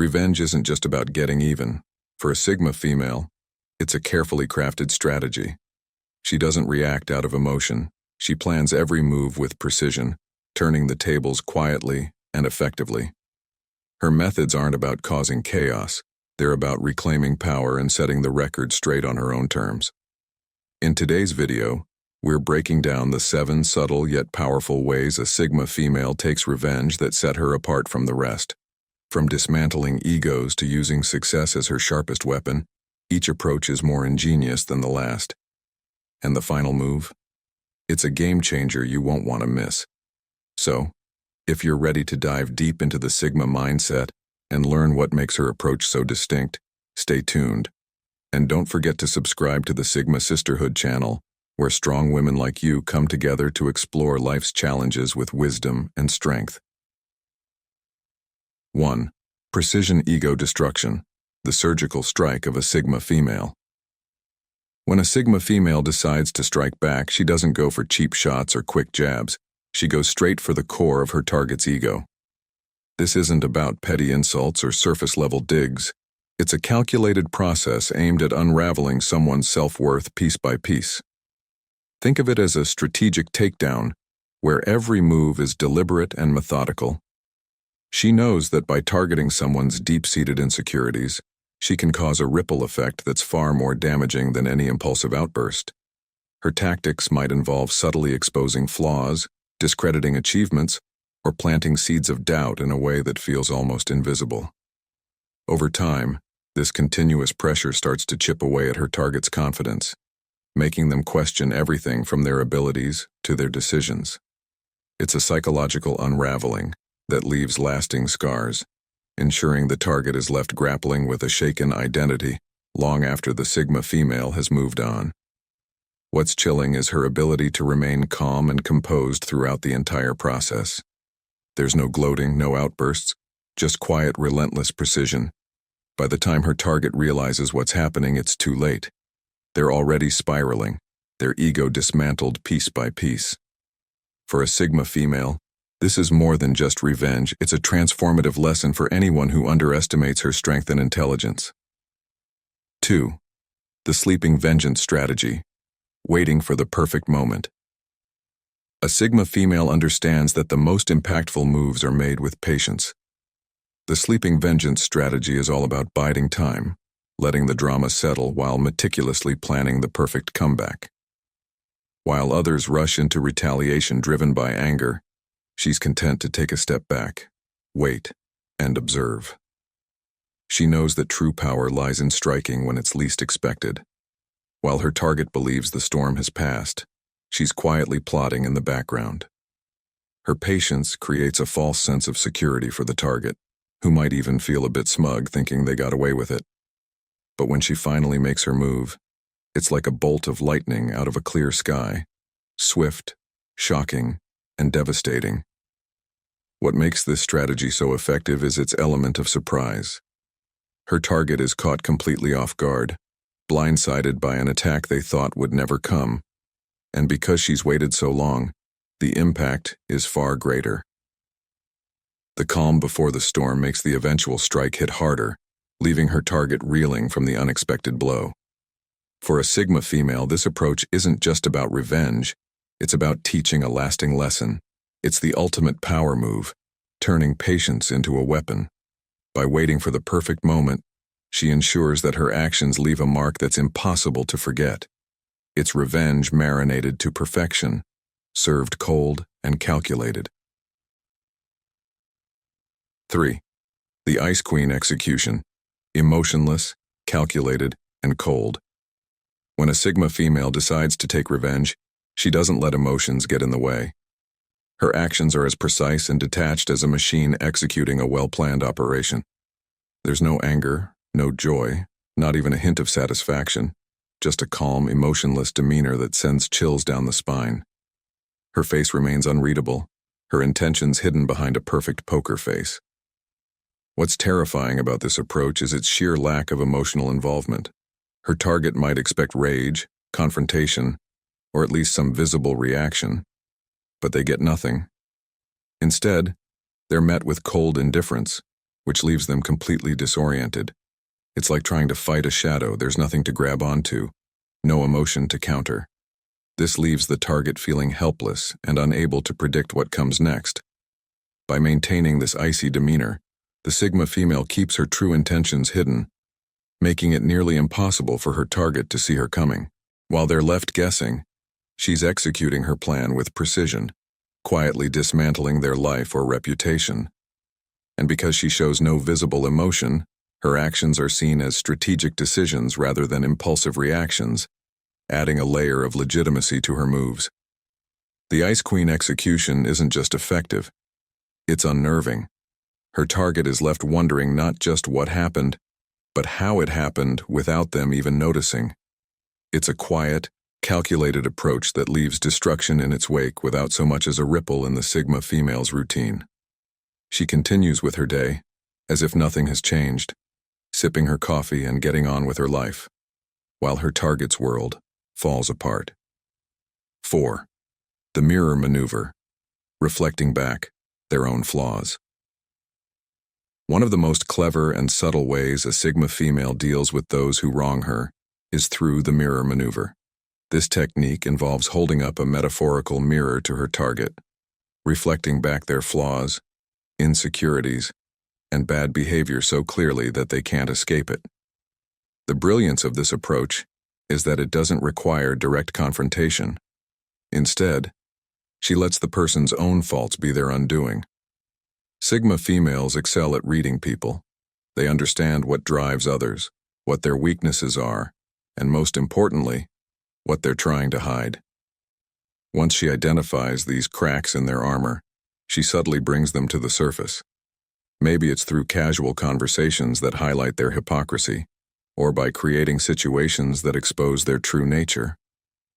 Revenge isn't just about getting even. For a Sigma female, it's a carefully crafted strategy. She doesn't react out of emotion. She plans every move with precision, turning the tables quietly and effectively. Her methods aren't about causing chaos. They're about reclaiming power and setting the record straight on her own terms. In today's video, we're breaking down the 7 subtle yet powerful ways a Sigma female takes revenge that set her apart from the rest. From dismantling egos to using success as her sharpest weapon, each approach is more ingenious than the last. And the final move? It's a game changer you won't want to miss. So, if you're ready to dive deep into the Sigma mindset and learn what makes her approach so distinct, stay tuned. And don't forget to subscribe to the Sigma Sisterhood channel, where strong women like you come together to explore life's challenges with wisdom and strength. 1. Precision ego destruction, the surgical strike of a Sigma female. When a Sigma female decides to strike back, she doesn't go for cheap shots or quick jabs. She goes straight for the core of her target's ego. This isn't about petty insults or surface-level digs. It's a calculated process aimed at unraveling someone's self-worth piece by piece. Think of it as a strategic takedown, where every move is deliberate and methodical. She knows that by targeting someone's deep-seated insecurities, she can cause a ripple effect that's far more damaging than any impulsive outburst. Her tactics might involve subtly exposing flaws, discrediting achievements, or planting seeds of doubt in a way that feels almost invisible. Over time, this continuous pressure starts to chip away at her target's confidence, making them question everything from their abilities to their decisions. It's a psychological unraveling that leaves lasting scars, ensuring the target is left grappling with a shaken identity long after the Sigma female has moved on. What's chilling is her ability to remain calm and composed throughout the entire process. There's no gloating, no outbursts, just quiet, relentless precision. By the time her target realizes what's happening, it's too late. They're already spiraling, their ego dismantled piece by piece. For a Sigma female, this is more than just revenge. It's a transformative lesson for anyone who underestimates her strength and intelligence. 2. The sleeping vengeance strategy, waiting for the perfect moment. A Sigma female understands that the most impactful moves are made with patience. The sleeping vengeance strategy is all about biding time, letting the drama settle while meticulously planning the perfect comeback. While others rush into retaliation driven by anger, she's content to take a step back, wait, and observe. She knows that true power lies in striking when it's least expected. While her target believes the storm has passed, she's quietly plotting in the background. Her patience creates a false sense of security for the target, who might even feel a bit smug thinking they got away with it. But when she finally makes her move, it's like a bolt of lightning out of a clear sky, swift, shocking, and devastating. What makes this strategy so effective is its element of surprise. Her target is caught completely off guard, blindsided by an attack they thought would never come. And because she's waited so long, the impact is far greater. The calm before the storm makes the eventual strike hit harder, leaving her target reeling from the unexpected blow. For a Sigma female, this approach isn't just about revenge, it's about teaching a lasting lesson. It's the ultimate power move, turning patience into a weapon. By waiting for the perfect moment, she ensures that her actions leave a mark that's impossible to forget. It's revenge marinated to perfection, served cold and calculated. 3. The Ice Queen execution, emotionless, calculated, and cold. When a Sigma female decides to take revenge, she doesn't let emotions get in the way. Her actions are as precise and detached as a machine executing a well-planned operation. There's no anger, no joy, not even a hint of satisfaction, just a calm, emotionless demeanor that sends chills down the spine. Her face remains unreadable, her intentions hidden behind a perfect poker face. What's terrifying about this approach is its sheer lack of emotional involvement. Her target might expect rage, confrontation, or at least some visible reaction, but they get nothing. Instead, they're met with cold indifference, which leaves them completely disoriented. It's like trying to fight a shadow. There's nothing to grab onto, no emotion to counter. This leaves the target feeling helpless and unable to predict what comes next. By maintaining this icy demeanor, the Sigma female keeps her true intentions hidden, making it nearly impossible for her target to see her coming. While they're left guessing, she's executing her plan with precision, quietly dismantling their life or reputation. And because she shows no visible emotion, her actions are seen as strategic decisions rather than impulsive reactions, adding a layer of legitimacy to her moves. The Ice Queen execution isn't just effective, it's unnerving. Her target is left wondering not just what happened, but how it happened without them even noticing. It's a quiet, calculated approach that leaves destruction in its wake without so much as a ripple in the Sigma female's routine. She continues with her day, as if nothing has changed, sipping her coffee and getting on with her life, while her target's world falls apart. 4. The mirror maneuver, reflecting back their own flaws. One of the most clever and subtle ways a Sigma female deals with those who wrong her is through the mirror maneuver. This technique involves holding up a metaphorical mirror to her target, reflecting back their flaws, insecurities, and bad behavior so clearly that they can't escape it. The brilliance of this approach is that it doesn't require direct confrontation. Instead, she lets the person's own faults be their undoing. Sigma females excel at reading people. They understand what drives others, what their weaknesses are, and most importantly, what they're trying to hide. Once she identifies these cracks in their armor, she subtly brings them to the surface. Maybe it's through casual conversations that highlight their hypocrisy, or by creating situations that expose their true nature.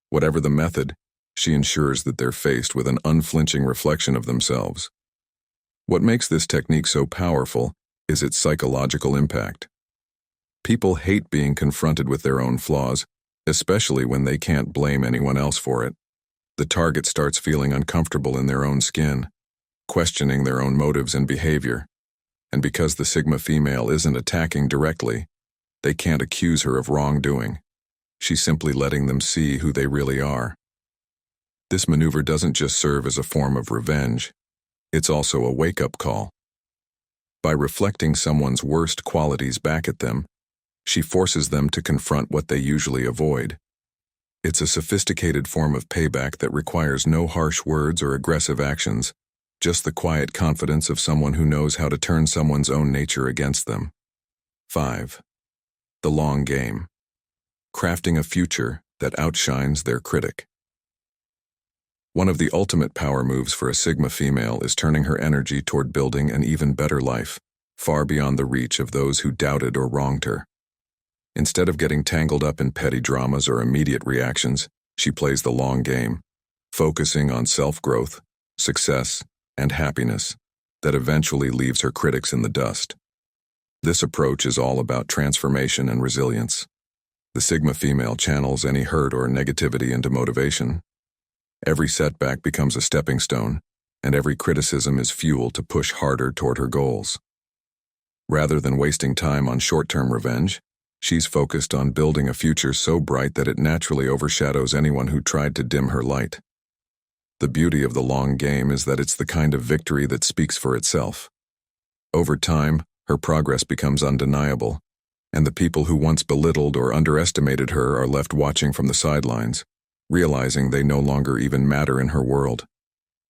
Whatever the method, she ensures that they're faced with an unflinching reflection of themselves. What makes this technique so powerful is its psychological impact. People hate being confronted with their own flaws, especially when they can't blame anyone else for it. The target starts feeling uncomfortable in their own skin, questioning their own motives and behavior. And because the Sigma female isn't attacking directly, they can't accuse her of wrongdoing. She's simply letting them see who they really are. This maneuver doesn't just serve as a form of revenge, it's also a wake-up call. By reflecting someone's worst qualities back at them, she forces them to confront what they usually avoid. It's a sophisticated form of payback that requires no harsh words or aggressive actions, just the quiet confidence of someone who knows how to turn someone's own nature against them. 5. The long game. Crafting a future that outshines their critic. One of the ultimate power moves for a Sigma female is turning her energy toward building an even better life, far beyond the reach of those who doubted or wronged her. Instead of getting tangled up in petty dramas or immediate reactions, she plays the long game, focusing on self-growth, success, and happiness that eventually leaves her critics in the dust. This approach is all about transformation and resilience. The Sigma female channels any hurt or negativity into motivation. Every setback becomes a stepping stone, and every criticism is fuel to push harder toward her goals. Rather than wasting time on short-term revenge, she's focused on building a future so bright that it naturally overshadows anyone who tried to dim her light. The beauty of the long game is that it's the kind of victory that speaks for itself. Over time, her progress becomes undeniable, and the people who once belittled or underestimated her are left watching from the sidelines, realizing they no longer even matter in her world.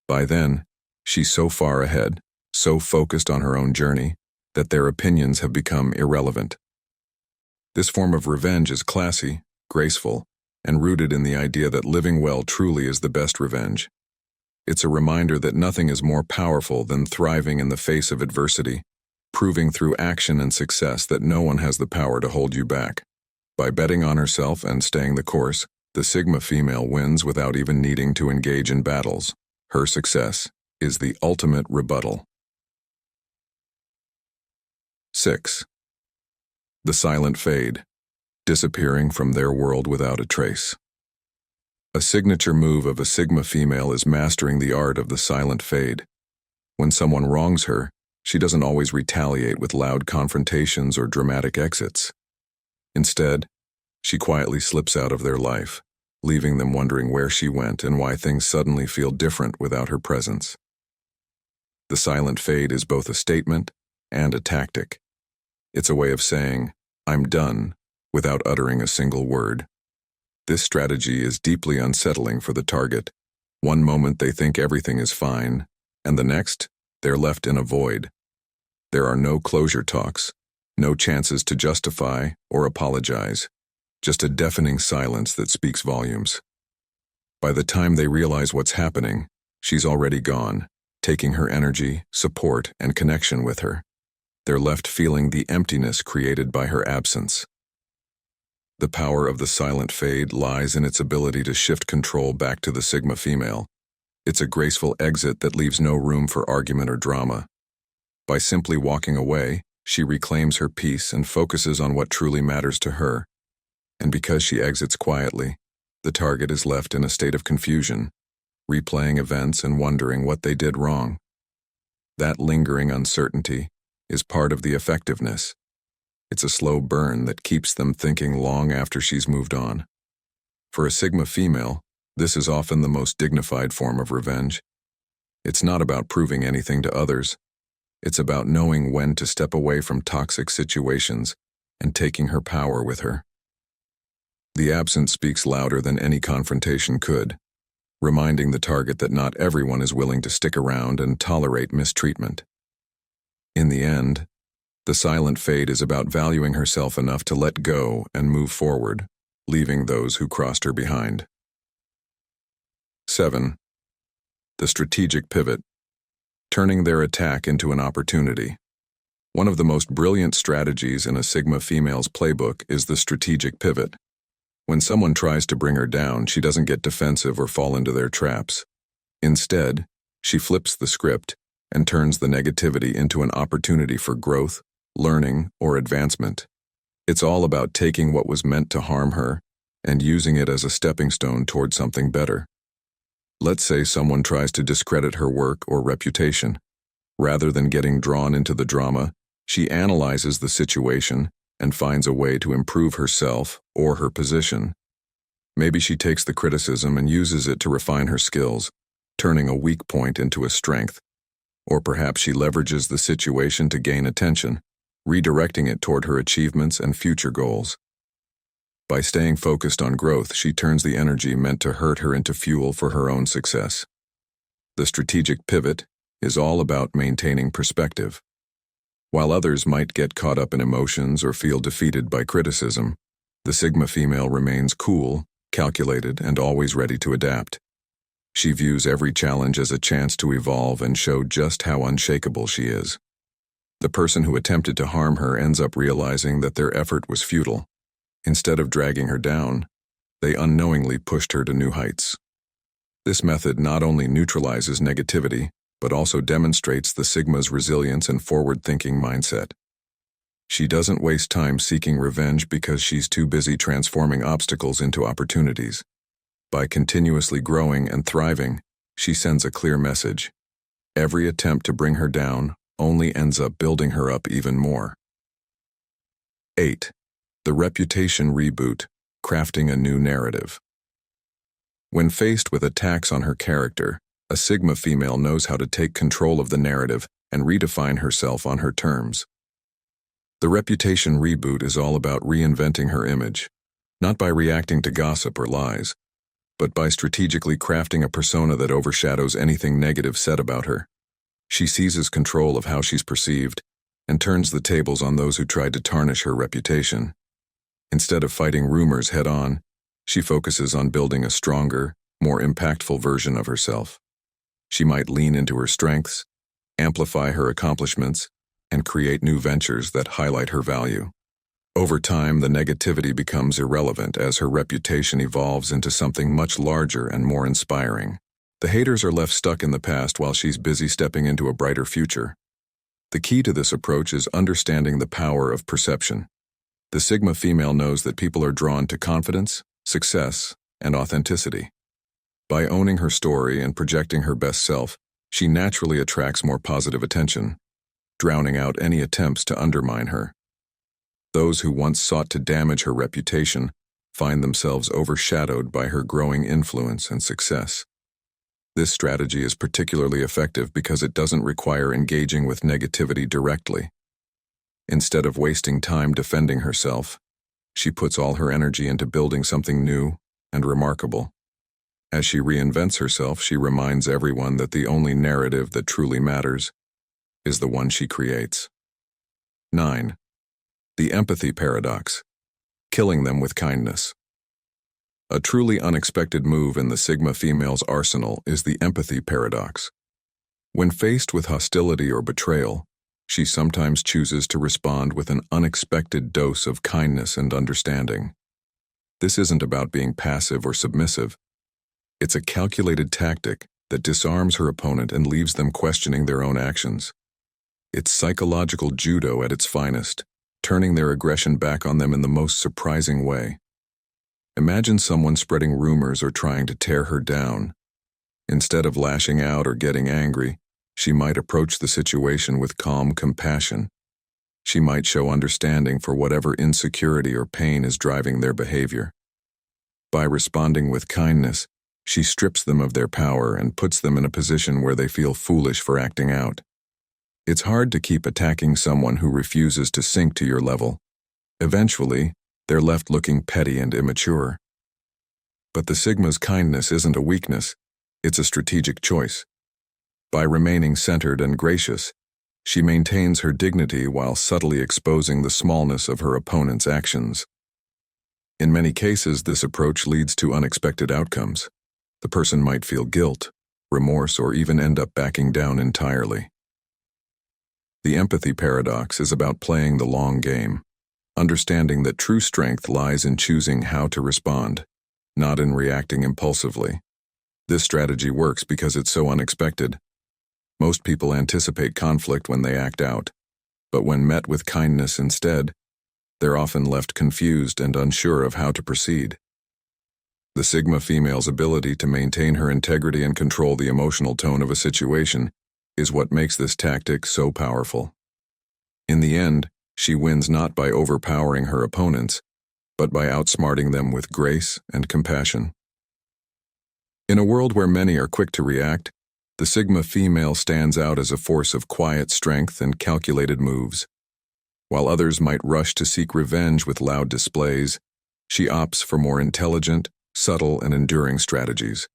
By then, she's so far ahead, so focused on her own journey, that their opinions have become irrelevant. This form of revenge is classy, graceful, and rooted in the idea that living well truly is the best revenge. It's a reminder that nothing is more powerful than thriving in the face of adversity, proving through action and success that no one has the power to hold you back. By betting on herself and staying the course, the Sigma female wins without even needing to engage in battles. Her success is the ultimate rebuttal. 6. The silent fade, disappearing from their world without a trace. A signature move of a Sigma female is mastering the art of the silent fade. When someone wrongs her, She doesn't always retaliate with loud confrontations or dramatic exits. Instead, she quietly slips out of their life, leaving them wondering where she went and why things suddenly feel different without her presence. The silent fade is both a statement and a tactic. It's a way of saying, "I'm done," without uttering a single word. This strategy is deeply unsettling for the target. One moment they think everything is fine, and the next, they're left in a void. There are no closure talks, no chances to justify or apologize, just a deafening silence that speaks volumes. By the time they realize what's happening, she's already gone, taking her energy, support, and connection with her. They're left feeling the emptiness created by her absence. The power of the silent fade lies in its ability to shift control back to the Sigma female. It's a graceful exit that leaves no room for argument or drama. By simply walking away, she reclaims her peace and focuses on what truly matters to her. And because she exits quietly, the target is left in a state of confusion, replaying events and wondering what they did wrong. That lingering uncertainty is part of the effectiveness. It's a slow burn that keeps them thinking long after she's moved on. For a Sigma female, this is often the most dignified form of revenge. It's not about proving anything to others. It's about knowing when to step away from toxic situations and taking her power with her. The absence speaks louder than any confrontation could, reminding the target that not everyone is willing to stick around and tolerate mistreatment. In the end, the silent fade is about valuing herself enough to let go and move forward, leaving those who crossed her behind. 7. The strategic pivot. Turning their attack into an opportunity. One of the most brilliant strategies in a Sigma female's playbook is the strategic pivot. When someone tries to bring her down, she doesn't get defensive or fall into their traps. Instead, she flips the script and turns the negativity into an opportunity for growth, learning, or advancement. It's all about taking what was meant to harm her and using it as a stepping stone toward something better. Let's say someone tries to discredit her work or reputation. Rather than getting drawn into the drama, she analyzes the situation and finds a way to improve herself or her position. Maybe she takes the criticism and uses it to refine her skills, turning a weak point into a strength. Or perhaps she leverages the situation to gain attention, redirecting it toward her achievements and future goals. By staying focused on growth, she turns the energy meant to hurt her into fuel for her own success. The strategic pivot is all about maintaining perspective. While others might get caught up in emotions or feel defeated by criticism, the Sigma female remains cool, calculated, and always ready to adapt. She views every challenge as a chance to evolve and show just how unshakable she is. The person who attempted to harm her ends up realizing that their effort was futile. Instead of dragging her down, they unknowingly pushed her to new heights. This method not only neutralizes negativity, but also demonstrates the Sigma's resilience and forward-thinking mindset. She doesn't waste time seeking revenge because she's too busy transforming obstacles into opportunities. By continuously growing and thriving, she sends a clear message. Every attempt to bring her down only ends up building her up even more. 8. The reputation reboot, crafting a new narrative. When faced with attacks on her character, a Sigma female knows how to take control of the narrative and redefine herself on her terms. The reputation reboot is all about reinventing her image, not by reacting to gossip or lies, but by strategically crafting a persona that overshadows anything negative said about her. She seizes control of how she's perceived and turns the tables on those who tried to tarnish her reputation. Instead of fighting rumors head-on, she focuses on building a stronger, more impactful version of herself. She might lean into her strengths, amplify her accomplishments, and create new ventures that highlight her value. Over time, the negativity becomes irrelevant as her reputation evolves into something much larger and more inspiring. The haters are left stuck in the past while she's busy stepping into a brighter future. The key to this approach is understanding the power of perception. The Sigma female knows that people are drawn to confidence, success, and authenticity. By owning her story and projecting her best self, she naturally attracts more positive attention. drowning out any attempts to undermine her. Those who once sought to damage her reputation find themselves overshadowed by her growing influence and success. This strategy is particularly effective because it doesn't require engaging with negativity directly. Instead of wasting time defending herself, she puts all her energy into building something new and remarkable. As she reinvents herself, she reminds everyone that the only narrative that truly matters is the one she creates. 9. The empathy paradox. Killing them with kindness. A truly unexpected move in the Sigma female's arsenal is the empathy paradox. When faced with hostility or betrayal, she sometimes chooses to respond with an unexpected dose of kindness and understanding. This isn't about being passive or submissive. It's a calculated tactic that disarms her opponent and leaves them questioning their own actions. It's psychological judo at its finest, turning their aggression back on them in the most surprising way. Imagine someone spreading rumors or trying to tear her down. Instead of lashing out or getting angry, she might approach the situation with calm compassion. She might show understanding for whatever insecurity or pain is driving their behavior. By responding with kindness, she strips them of their power and puts them in a position where they feel foolish for acting out. It's hard to keep attacking someone who refuses to sink to your level. Eventually, they're left looking petty and immature. But the Sigma's kindness isn't a weakness, it's a strategic choice. By remaining centered and gracious, she maintains her dignity while subtly exposing the smallness of her opponent's actions. In many cases, this approach leads to unexpected outcomes. The person might feel guilt, remorse, or even end up backing down entirely. The empathy paradox is about playing the long game, understanding that true strength lies in choosing how to respond, not in reacting impulsively. This strategy works because it's so unexpected. Most people anticipate conflict when they act out, but when met with kindness instead, they're often left confused and unsure of how to proceed. The Sigma female's ability to maintain her integrity and control the emotional tone of a situation is what makes this tactic so powerful. In the end, she wins not by overpowering her opponents, but by outsmarting them with grace and compassion. In a world where many are quick to react, the Sigma female stands out as a force of quiet strength and calculated moves. While others might rush to seek revenge with loud displays, she opts for more intelligent, subtle, and enduring strategies.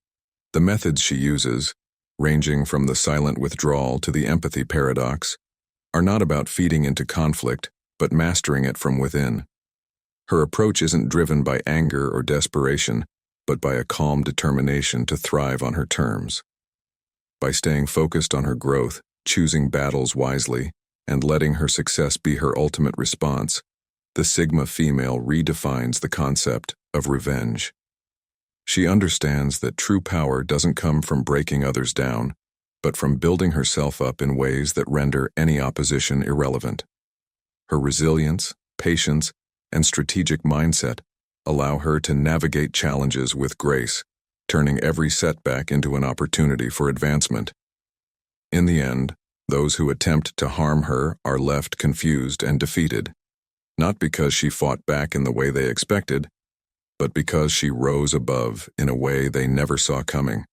The methods she uses, ranging from the silent withdrawal to the empathy paradox, are not about feeding into conflict, but mastering it from within. Her approach isn't driven by anger or desperation, but by a calm determination to thrive on her terms. By staying focused on her growth, choosing battles wisely, and letting her success be her ultimate response, the Sigma female redefines the concept of revenge. She understands that true power doesn't come from breaking others down, but from building herself up in ways that render any opposition irrelevant. Her resilience, patience, and strategic mindset allow her to navigate challenges with grace, turning every setback into an opportunity for advancement. In the end, those who attempt to harm her are left confused and defeated, not because she fought back in the way they expected, but because she rose above in a way they never saw coming.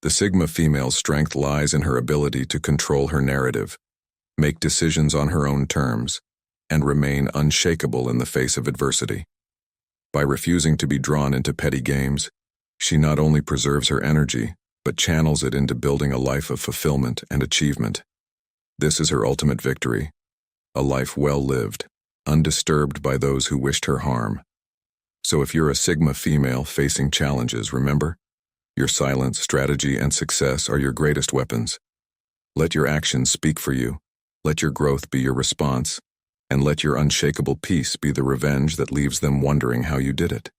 The Sigma female's strength lies in her ability to control her narrative, make decisions on her own terms, and remain unshakable in the face of adversity. By refusing to be drawn into petty games, she not only preserves her energy, but channels it into building a life of fulfillment and achievement. This is her ultimate victory, a life well lived, undisturbed by those who wished her harm. So if you're a Sigma female facing challenges, remember, your silence, strategy, and success are your greatest weapons. Let your actions speak for you, let your growth be your response, and let your unshakable peace be the revenge that leaves them wondering how you did it.